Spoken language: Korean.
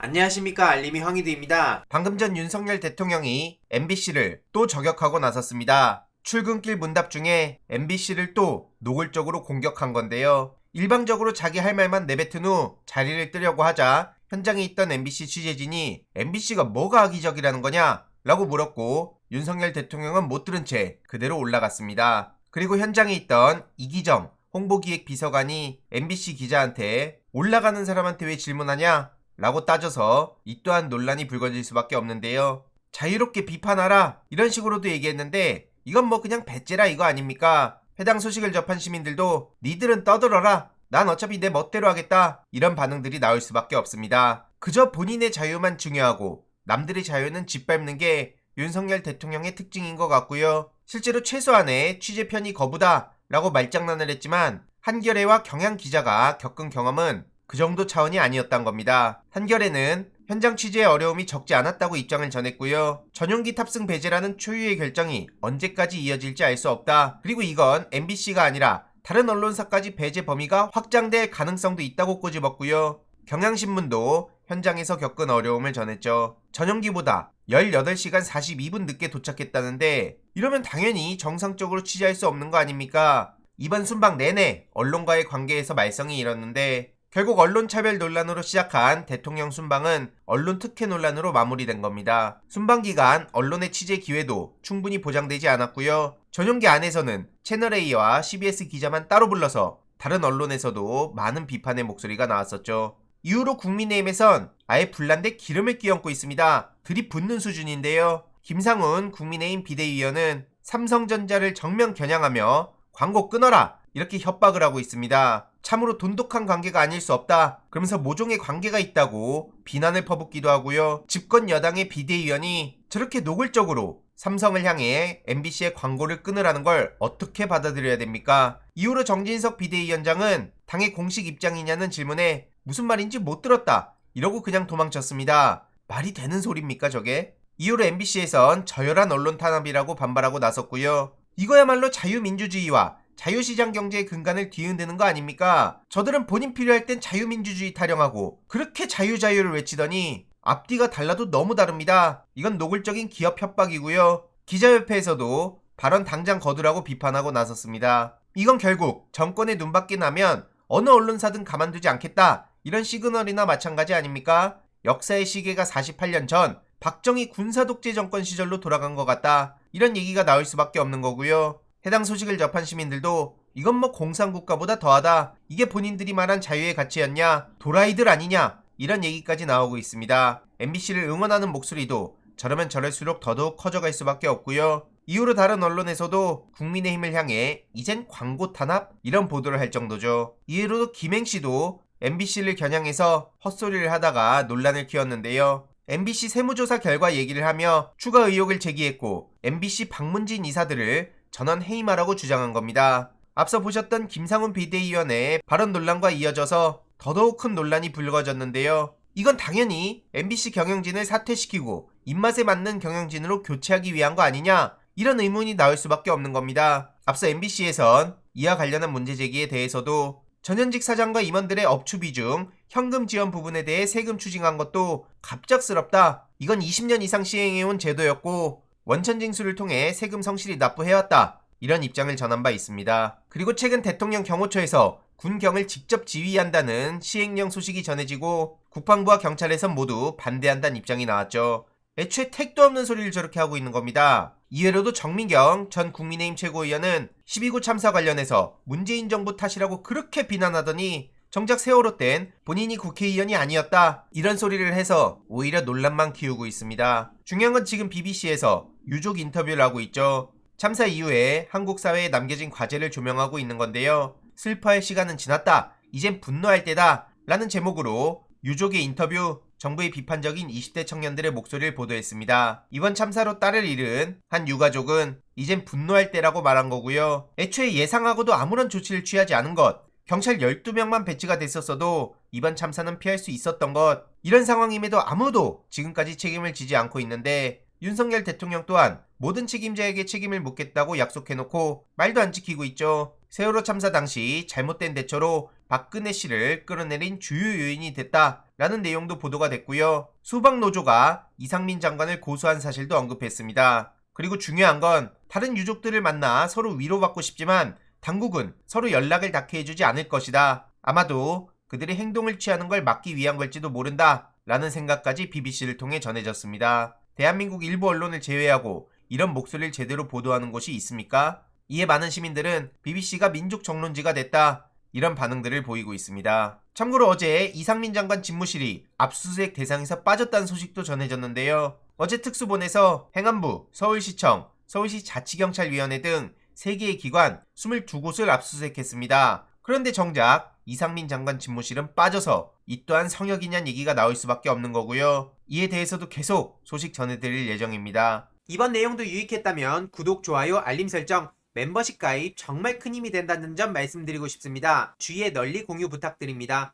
안녕하십니까, 알림이 황희두입니다. 방금 전 윤석열 대통령이 MBC를 또 저격하고 나섰습니다. 출근길 문답 중에 MBC를 또 노골적으로 공격한 건데요. 일방적으로 자기 할 말만 내뱉은 후 자리를 뜨려고 하자 현장에 있던 MBC 취재진이 MBC가 뭐가 악의적이라는 거냐? 라고 물었고 윤석열 대통령은 못 들은 채 그대로 올라갔습니다. 그리고 현장에 있던 이기정 홍보기획 비서관이 MBC 기자한테 올라가는 사람한테 왜 질문하냐? 라고 따져서 이 또한 논란이 불거질 수밖에 없는데요. 자유롭게 비판하라 이런 식으로도 얘기했는데 이건 뭐 그냥 배째라 이거 아닙니까? 해당 소식을 접한 시민들도 니들은 떠들어라, 난 어차피 내 멋대로 하겠다, 이런 반응들이 나올 수밖에 없습니다. 그저 본인의 자유만 중요하고 남들의 자유는 짓밟는 게 윤석열 대통령의 특징인 것 같고요. 실제로 최소한의 취재 편의 거부다 라고 말장난을 했지만 한겨레와 경향기자가 겪은 경험은 그 정도 차원이 아니었단 겁니다. 한겨레는 현장 취재의 어려움이 적지 않았다고 입장을 전했고요. 전용기 탑승 배제라는 초유의 결정이 언제까지 이어질지 알 수 없다. 그리고 이건 MBC가 아니라 다른 언론사까지 배제 범위가 확장될 가능성도 있다고 꼬집었고요. 경향신문도 현장에서 겪은 어려움을 전했죠. 전용기보다 18시간 42분 늦게 도착했다는데 이러면 당연히 정상적으로 취재할 수 없는 거 아닙니까? 이번 순방 내내 언론과의 관계에서 말썽이 일었는데 결국 언론차별 논란으로 시작한 대통령 순방은 언론 특혜 논란으로 마무리된 겁니다. 순방 기간 언론의 취재 기회도 충분히 보장되지 않았고요. 전용기 안에서는 채널A와 CBS 기자만 따로 불러서 다른 언론에서도 많은 비판의 목소리가 나왔었죠. 이후로 국민의힘에선 아예 불난데 기름을 끼얹고 있습니다. 들이붓는 수준인데요. 김상훈 국민의힘 비대위원은 삼성전자를 정면 겨냥하며 광고 끊어라 이렇게 협박을 하고 있습니다. 참으로 돈독한 관계가 아닐 수 없다, 그러면서 모종의 관계가 있다고 비난을 퍼붓기도 하고요. 집권 여당의 비대위원이 저렇게 노골적으로 삼성을 향해 MBC의 광고를 끊으라는 걸 어떻게 받아들여야 됩니까? 이후로 정진석 비대위원장은 당의 공식 입장이냐는 질문에 무슨 말인지 못 들었다 이러고 그냥 도망쳤습니다. 말이 되는 소리입니까 저게? 이후로 MBC에선 저열한 언론 탄압이라고 반발하고 나섰고요. 이거야말로 자유민주주의와 자유시장 경제의 근간을 뒤흔드는 거 아닙니까? 저들은 본인 필요할 땐 자유민주주의 타령하고 그렇게 자유를 외치더니 앞뒤가 달라도 너무 다릅니다. 이건 노골적인 기업 협박이고요. 기자협회에서도 발언 당장 거두라고 비판하고 나섰습니다. 이건 결국 정권에 눈밖에 나면 어느 언론사든 가만두지 않겠다 이런 시그널이나 마찬가지 아닙니까? 역사의 시계가 48년 전 박정희 군사독재 정권 시절로 돌아간 것 같다 이런 얘기가 나올 수밖에 없는 거고요. 해당 소식을 접한 시민들도 이건 뭐 공산국가보다 더하다, 이게 본인들이 말한 자유의 가치였냐, 도라이들 아니냐 이런 얘기까지 나오고 있습니다. MBC를 응원하는 목소리도 저러면 저럴수록 더더욱 커져갈 수밖에 없고요. 이후로 다른 언론에서도 국민의힘을 향해 이젠 광고 탄압? 이런 보도를 할 정도죠. 이후로도 김행씨도 MBC를 겨냥해서 헛소리를 하다가 논란을 키웠는데요. MBC 세무조사 결과 얘기를 하며 추가 의혹을 제기했고 MBC 방문진 이사들을 전원 해임하라고 주장한 겁니다. 앞서 보셨던 김상훈 비대위원의 발언 논란과 이어져서 더더욱 큰 논란이 불거졌는데요. 이건 당연히 MBC 경영진을 사퇴시키고 입맛에 맞는 경영진으로 교체하기 위한 거 아니냐 이런 의문이 나올 수밖에 없는 겁니다. 앞서 MBC에선 이와 관련한 문제 제기에 대해서도 전현직 사장과 임원들의 업추 비중, 현금 지원 부분에 대해 세금 추징한 것도 갑작스럽다, 이건 20년 이상 시행해온 제도였고 원천징수를 통해 세금 성실히 납부해왔다 이런 입장을 전한 바 있습니다. 그리고 최근 대통령 경호처에서 군경을 직접 지휘한다는 시행령 소식이 전해지고 국방부와 경찰에선 모두 반대한다는 입장이 나왔죠. 애초에 택도 없는 소리를 저렇게 하고 있는 겁니다. 이외로도 정민경 전 국민의힘 최고위원은 12구 참사 관련해서 문재인 정부 탓이라고 그렇게 비난하더니 정작 세월호 땐 본인이 국회의원이 아니었다 이런 소리를 해서 오히려 논란만 키우고 있습니다. 중요한 건 지금 BBC에서 유족 인터뷰를 하고 있죠. 참사 이후에 한국 사회에 남겨진 과제를 조명하고 있는 건데요. 슬퍼할 시간은 지났다, 이젠 분노할 때다 라는 제목으로 유족의 인터뷰, 정부의 비판적인 20대 청년들의 목소리를 보도했습니다. 이번 참사로 딸을 잃은 한 유가족은 이젠 분노할 때라고 말한 거고요. 애초에 예상하고도 아무런 조치를 취하지 않은 것, 경찰 12명만 배치가 됐었어도 이번 참사는 피할 수 있었던 것, 이런 상황임에도 아무도 지금까지 책임을 지지 않고 있는데 윤석열 대통령 또한 모든 책임자에게 책임을 묻겠다고 약속해놓고 말도 안 지키고 있죠. 세월호 참사 당시 잘못된 대처로 박근혜 씨를 끌어내린 주요 요인이 됐다라는 내용도 보도가 됐고요. 소방노조가 이상민 장관을 고소한 사실도 언급했습니다. 그리고 중요한 건 다른 유족들을 만나 서로 위로받고 싶지만 당국은 서로 연락을 닿게 해주지 않을 것이다. 아마도 그들이 행동을 취하는 걸 막기 위한 걸지도 모른다 라는 생각까지 BBC를 통해 전해졌습니다. 대한민국 일부 언론을 제외하고 이런 목소리를 제대로 보도하는 곳이 있습니까? 이에 많은 시민들은 BBC가 민족 정론지가 됐다 이런 반응들을 보이고 있습니다. 참고로 어제 이상민 장관 집무실이 압수수색 대상에서 빠졌다는 소식도 전해졌는데요. 어제 특수본에서 행안부, 서울시청, 서울시 자치경찰위원회 등 3개의 기관 22곳을 압수수색했습니다. 그런데 정작 이상민 장관 집무실은 빠져서 이 또한 성역이냐는 얘기가 나올 수밖에 없는 거고요. 이에 대해서도 계속 소식 전해드릴 예정입니다. 이번 내용도 유익했다면 구독, 좋아요, 알림 설정, 멤버십 가입 정말 큰 힘이 된다는 점 말씀드리고 싶습니다. 주위에 널리 공유 부탁드립니다.